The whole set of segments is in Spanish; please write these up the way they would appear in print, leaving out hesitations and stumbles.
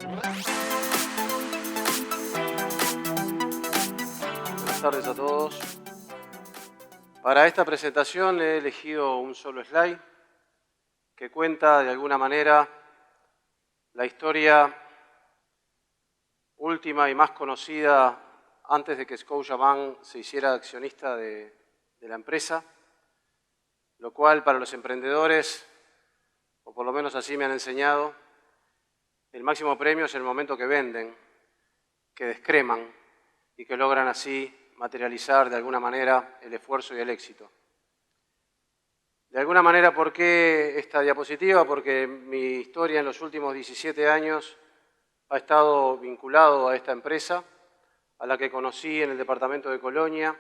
Buenas tardes a todos. Para esta presentación he elegido un solo slide que cuenta de alguna manera la historia última y más conocida antes de que Scotiabank se hiciera accionista de la empresa, lo cual para los emprendedores, o por lo menos así me han enseñado, el máximo premio es el momento que venden, que descreman y que logran así materializar de alguna manera el esfuerzo y el éxito. De alguna manera, ¿por qué esta diapositiva? Porque mi historia en los últimos 17 años ha estado vinculado a esta empresa, a la que conocí en el departamento de Colonia,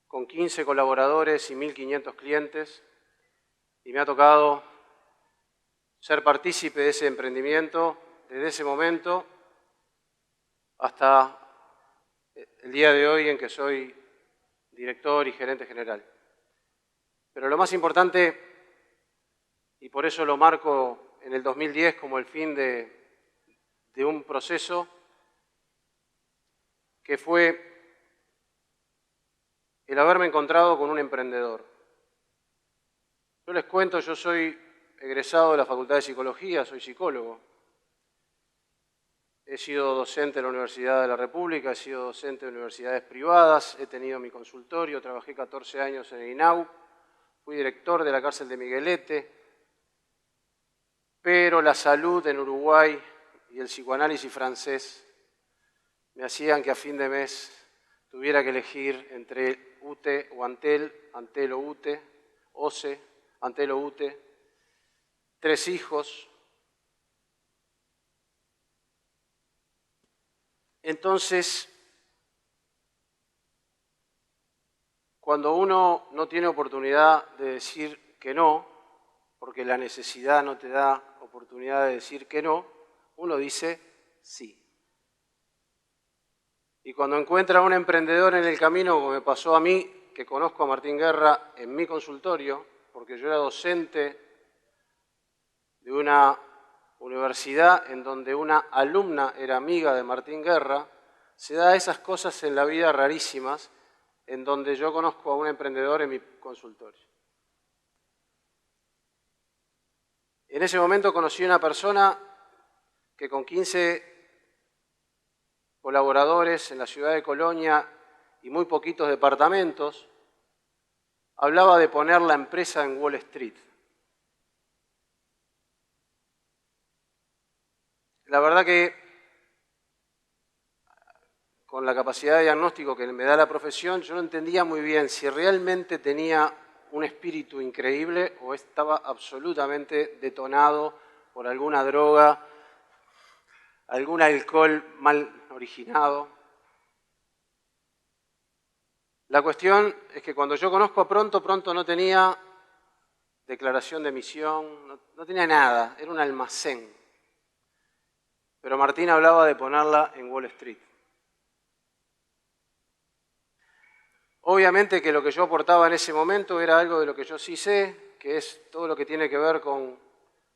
con 15 colaboradores y 1.500 clientes, y me ha tocado ser partícipe de ese emprendimiento desde ese momento hasta el día de hoy en que soy director y gerente general. Pero lo más importante, y por eso lo marco en el 2010 como el fin de un proceso, que fue el haberme encontrado con un emprendedor. Yo les cuento, yo soy egresado de la Facultad de Psicología, soy psicólogo. He sido docente en la Universidad de la República, he sido docente de universidades privadas, he tenido mi consultorio, trabajé 14 años en el INAU, fui director de la cárcel de Miguelete, pero la salud en Uruguay y el psicoanálisis francés me hacían que a fin de mes tuviera que elegir entre UTE o Antel, Antel o UTE, OCE, Antel o UTE, 3 hijos. Entonces, cuando uno no tiene oportunidad de decir que no, porque la necesidad no te da oportunidad de decir que no, uno dice sí. Y cuando encuentra a un emprendedor en el camino, como me pasó a mí, que conozco a Martín Guerra en mi consultorio, porque yo era docente de una universidad en donde una alumna era amiga de Martín Guerra, se da esas cosas en la vida rarísimas, en donde yo conozco a un emprendedor en mi consultorio. En ese momento conocí a una persona que con 15 colaboradores en la ciudad de Colonia y muy poquitos departamentos, hablaba de poner la empresa en Wall Street. La verdad que con la capacidad de diagnóstico que me da la profesión, yo no entendía muy bien si realmente tenía un espíritu increíble o estaba absolutamente detonado por alguna droga, algún alcohol mal originado. La cuestión es que cuando yo conozco a Pronto no tenía declaración de emisión, no tenía nada, era un almacén. Pero Martín hablaba de ponerla en Wall Street. Obviamente que lo que yo aportaba en ese momento era algo de lo que yo sí sé, que es todo lo que tiene que ver con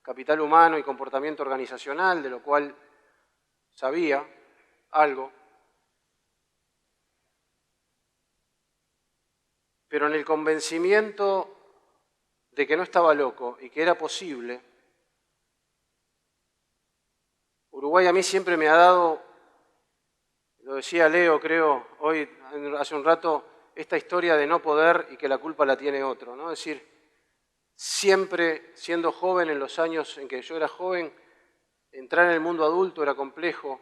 capital humano y comportamiento organizacional, de lo cual sabía algo. Pero en el convencimiento de que no estaba loco y que era posible, Uruguay a mí siempre me ha dado, lo decía Leo creo hoy, hace un rato, esta historia de no poder y que la culpa la tiene otro, ¿no? Es decir, siempre siendo joven, en los años en que yo era joven, entrar en el mundo adulto era complejo.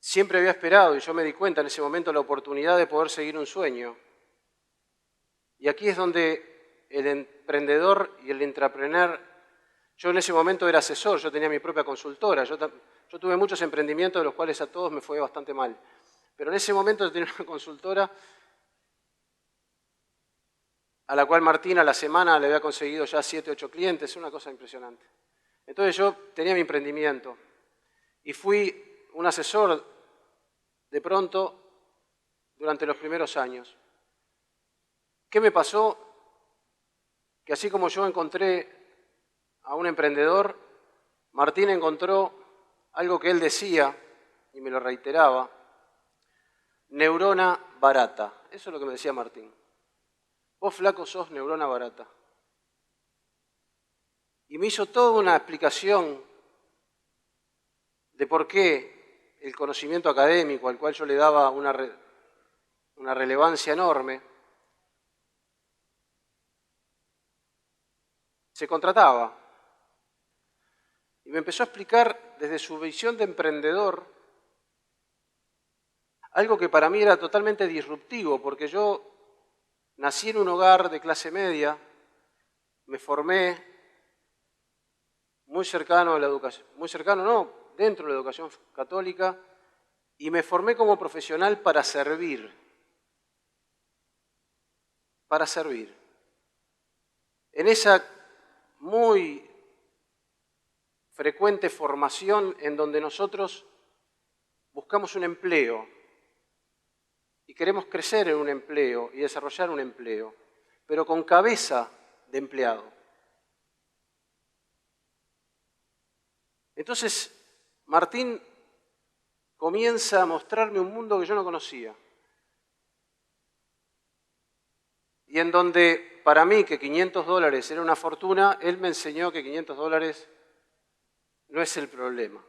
Siempre había esperado, y yo me di cuenta en ese momento, la oportunidad de poder seguir un sueño. Y aquí es donde el emprendedor y el intrapreneur, yo en ese momento era asesor, yo tenía mi propia consultora, yo tuve muchos emprendimientos de los cuales a todos me fue bastante mal. Pero en ese momento yo tenía una consultora a la cual Martín a la semana le había conseguido ya 7, 8 clientes, una cosa impresionante. Entonces yo tenía mi emprendimiento y fui un asesor de Pronto durante los primeros años. ¿Qué me pasó? Que así como yo encontré a un emprendedor, Martín encontró algo que él decía, y me lo reiteraba, neurona barata. Eso es lo que me decía Martín. Vos, flaco, sos neurona barata. Y me hizo toda una explicación de por qué el conocimiento académico, al cual yo le daba una relevancia enorme, se contrataba. Y me empezó a explicar desde su visión de emprendedor algo que para mí era totalmente disruptivo, porque yo nací en un hogar de clase media, me formé muy cercano a la educación, muy cercano no, dentro de la educación católica, y me formé como profesional para servir. Para servir. En esa muy frecuente formación en donde nosotros buscamos un empleo y queremos crecer en un empleo y desarrollar un empleo, pero con cabeza de empleado. Entonces, Martín comienza a mostrarme un mundo que yo no conocía. Y en donde, para mí, que $500 era una fortuna, él me enseñó que $500 no es el problema.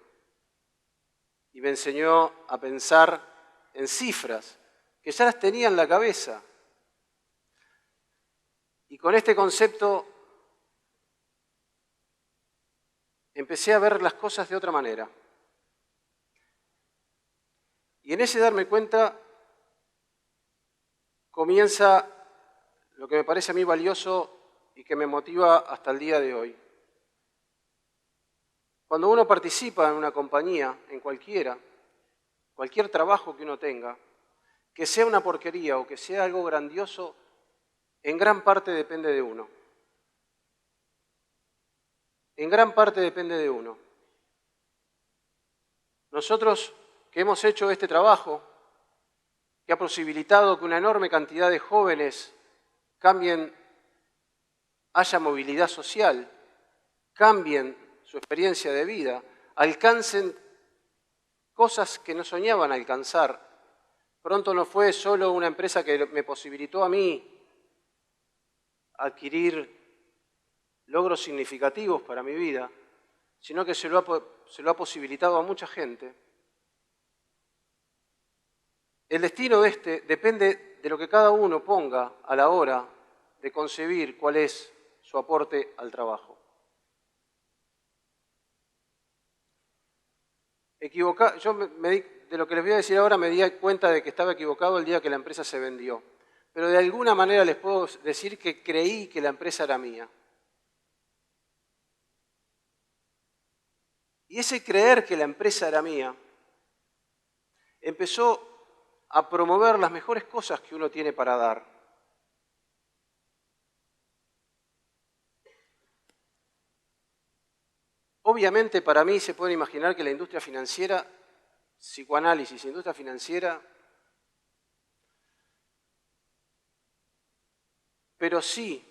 Y me enseñó a pensar en cifras, que ya las tenía en la cabeza. Y con este concepto empecé a ver las cosas de otra manera. Y en ese darme cuenta comienza lo que me parece a mí valioso y que me motiva hasta el día de hoy. Cuando uno participa en una compañía, en cualquier trabajo que uno tenga, que sea una porquería o que sea algo grandioso, en gran parte depende de uno. En gran parte depende de uno. Nosotros que hemos hecho este trabajo, que ha posibilitado que una enorme cantidad de jóvenes haya movilidad social, cambien su experiencia de vida, alcancen cosas que no soñaban alcanzar. Pronto no fue solo una empresa que me posibilitó a mí adquirir logros significativos para mi vida, sino que se lo ha posibilitado a mucha gente. El destino de este depende de lo que cada uno ponga a la hora de concebir cuál es su aporte al trabajo. Yo de lo que les voy a decir ahora me di cuenta de que estaba equivocado el día que la empresa se vendió. Pero de alguna manera les puedo decir que creí que la empresa era mía. Y ese creer que la empresa era mía empezó a promover las mejores cosas que uno tiene para dar. Obviamente para mí se puede imaginar que la industria financiera, psicoanálisis, industria financiera, pero sí,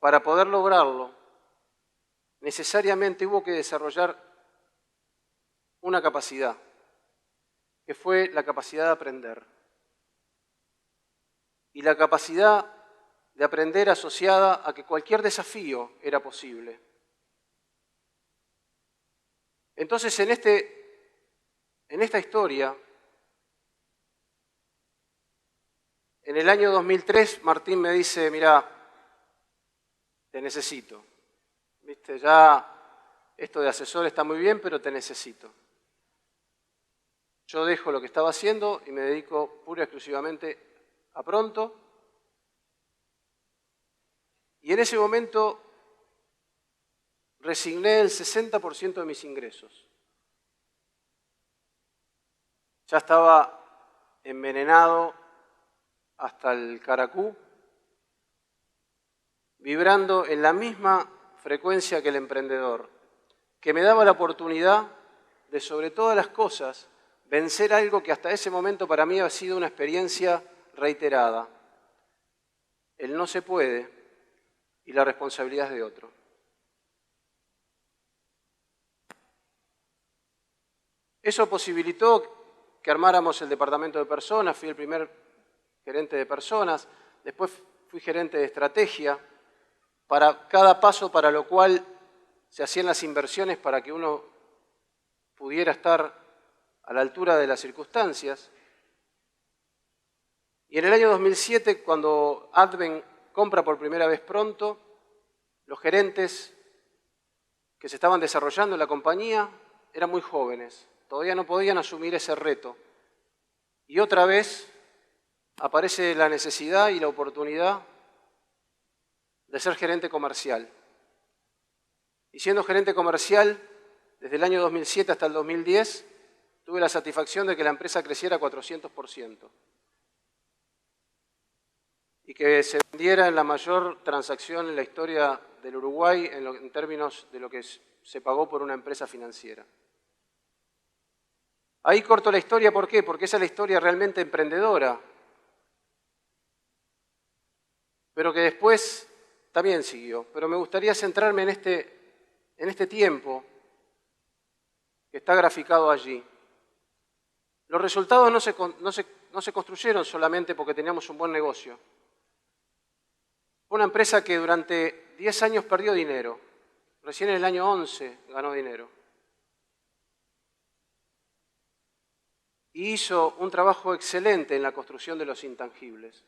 para poder lograrlo, necesariamente hubo que desarrollar una capacidad, que fue la capacidad de aprender. Y la capacidad de aprender asociada a que cualquier desafío era posible. Entonces, en esta historia, en el año 2003, Martín me dice, mirá, te necesito. ¿Viste? Ya esto de asesor está muy bien, pero te necesito. Yo dejo lo que estaba haciendo y me dedico pura y exclusivamente a Pronto. Y en ese momento resigné el 60% de mis ingresos. Ya estaba envenenado hasta el caracú, vibrando en la misma frecuencia que el emprendedor, que me daba la oportunidad de, sobre todas las cosas, vencer algo que hasta ese momento para mí ha sido una experiencia reiterada. El no se puede y la responsabilidad es de otro. Eso posibilitó que armáramos el departamento de personas, fui el primer gerente de personas, después fui gerente de estrategia, para cada paso para lo cual se hacían las inversiones para que uno pudiera estar a la altura de las circunstancias. Y en el año 2007, cuando Advent compra por primera vez Pronto, los gerentes que se estaban desarrollando en la compañía eran muy jóvenes, todavía no podían asumir ese reto. Y otra vez aparece la necesidad y la oportunidad de ser gerente comercial. Y siendo gerente comercial, desde el año 2007 hasta el 2010, tuve la satisfacción de que la empresa creciera 400%. Y que se vendiera en la mayor transacción en la historia del Uruguay en términos de lo que se pagó por una empresa financiera. Ahí corto la historia, ¿por qué? Porque esa es la historia realmente emprendedora, pero que después también siguió. Pero me gustaría centrarme en este tiempo que está graficado allí. Los resultados no se construyeron solamente porque teníamos un buen negocio. Fue una empresa que durante 10 años perdió dinero. Recién en el año 11 ganó dinero. Y hizo un trabajo excelente en la construcción de los intangibles.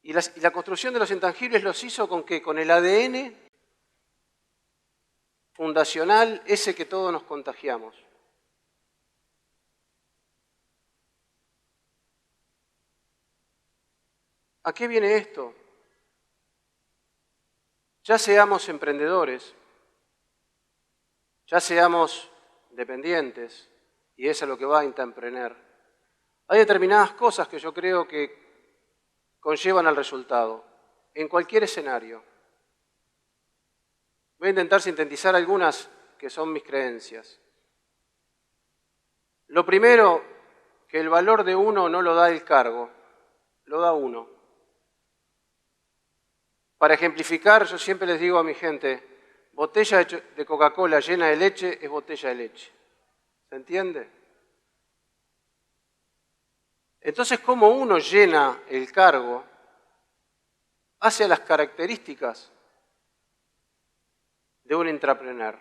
Y la construcción de los intangibles los hizo con el ADN fundacional, ese que todos nos contagiamos. ¿A qué viene esto? Ya seamos emprendedores, ya seamos dependientes, y eso es lo que va a Intraemprender. Hay determinadas cosas que yo creo que conllevan al resultado, en cualquier escenario. Voy a intentar sintetizar algunas que son mis creencias. Lo primero, que el valor de uno no lo da el cargo, lo da uno. Para ejemplificar, yo siempre les digo a mi gente, botella de Coca-Cola llena de leche es botella de leche. ¿Se entiende? Entonces, cómo uno llena el cargo hacia las características de un intrapreneur.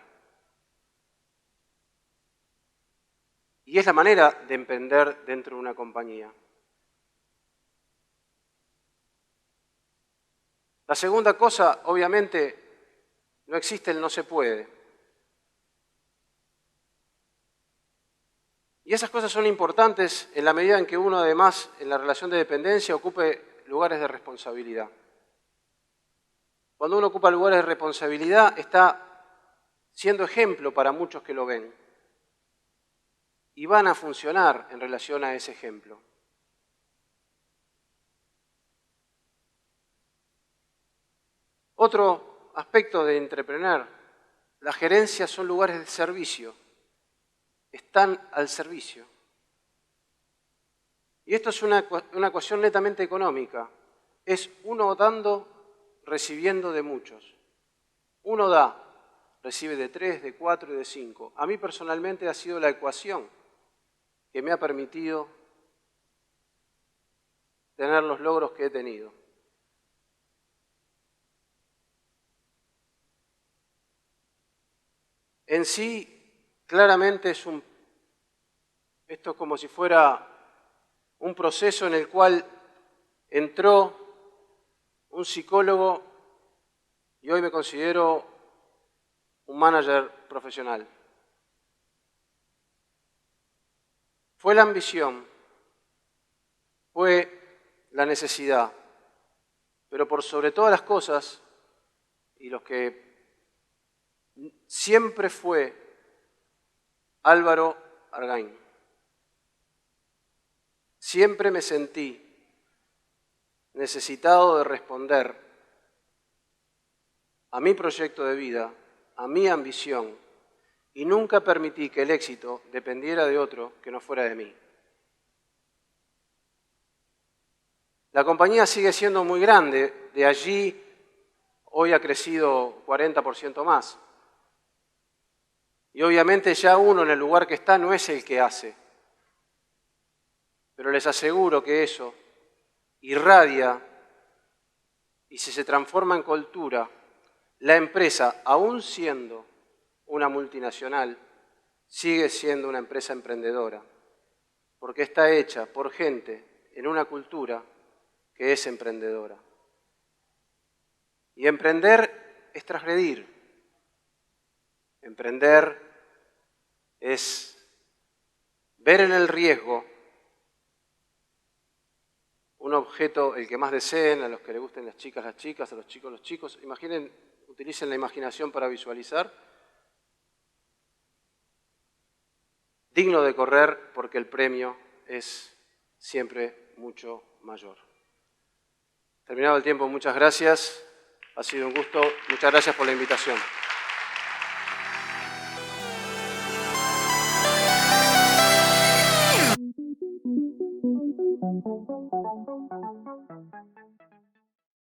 Y es la manera de emprender dentro de una compañía. La segunda cosa, obviamente, no existe el no se puede. Y esas cosas son importantes en la medida en que uno, además, en la relación de dependencia, ocupe lugares de responsabilidad. Cuando uno ocupa lugares de responsabilidad, está siendo ejemplo para muchos que lo ven. Y van a funcionar en relación a ese ejemplo. Otro aspecto de Intraemprender, las gerencias son lugares de servicio. Están al servicio. Y esto es una cuestión netamente económica. Es uno dando, recibiendo de muchos. Uno da, recibe de 3, de 4 y de 5. A mí personalmente ha sido la ecuación que me ha permitido tener los logros que he tenido. En sí, claramente esto es como si fuera un proceso en el cual entró un psicólogo y hoy me considero un manager profesional. Fue la ambición, fue la necesidad, pero por sobre todas las cosas, y los que siempre fue Álvaro Argaín. Siempre me sentí necesitado de responder a mi proyecto de vida, a mi ambición, y nunca permití que el éxito dependiera de otro que no fuera de mí. La compañía sigue siendo muy grande, de allí hoy ha crecido 40% más. Y obviamente ya uno en el lugar que está no es el que hace. Pero les aseguro que eso irradia y si se transforma en cultura, la empresa, aún siendo una multinacional, sigue siendo una empresa emprendedora, porque está hecha por gente en una cultura que es emprendedora. Y emprender es transgredir. Emprender es ver en el riesgo un objeto, el que más deseen, a los que les gusten las chicas, a los chicos. Imaginen, utilicen la imaginación para visualizar. Digno de correr porque el premio es siempre mucho mayor. Terminado el tiempo, muchas gracias. Ha sido un gusto. Muchas gracias por la invitación.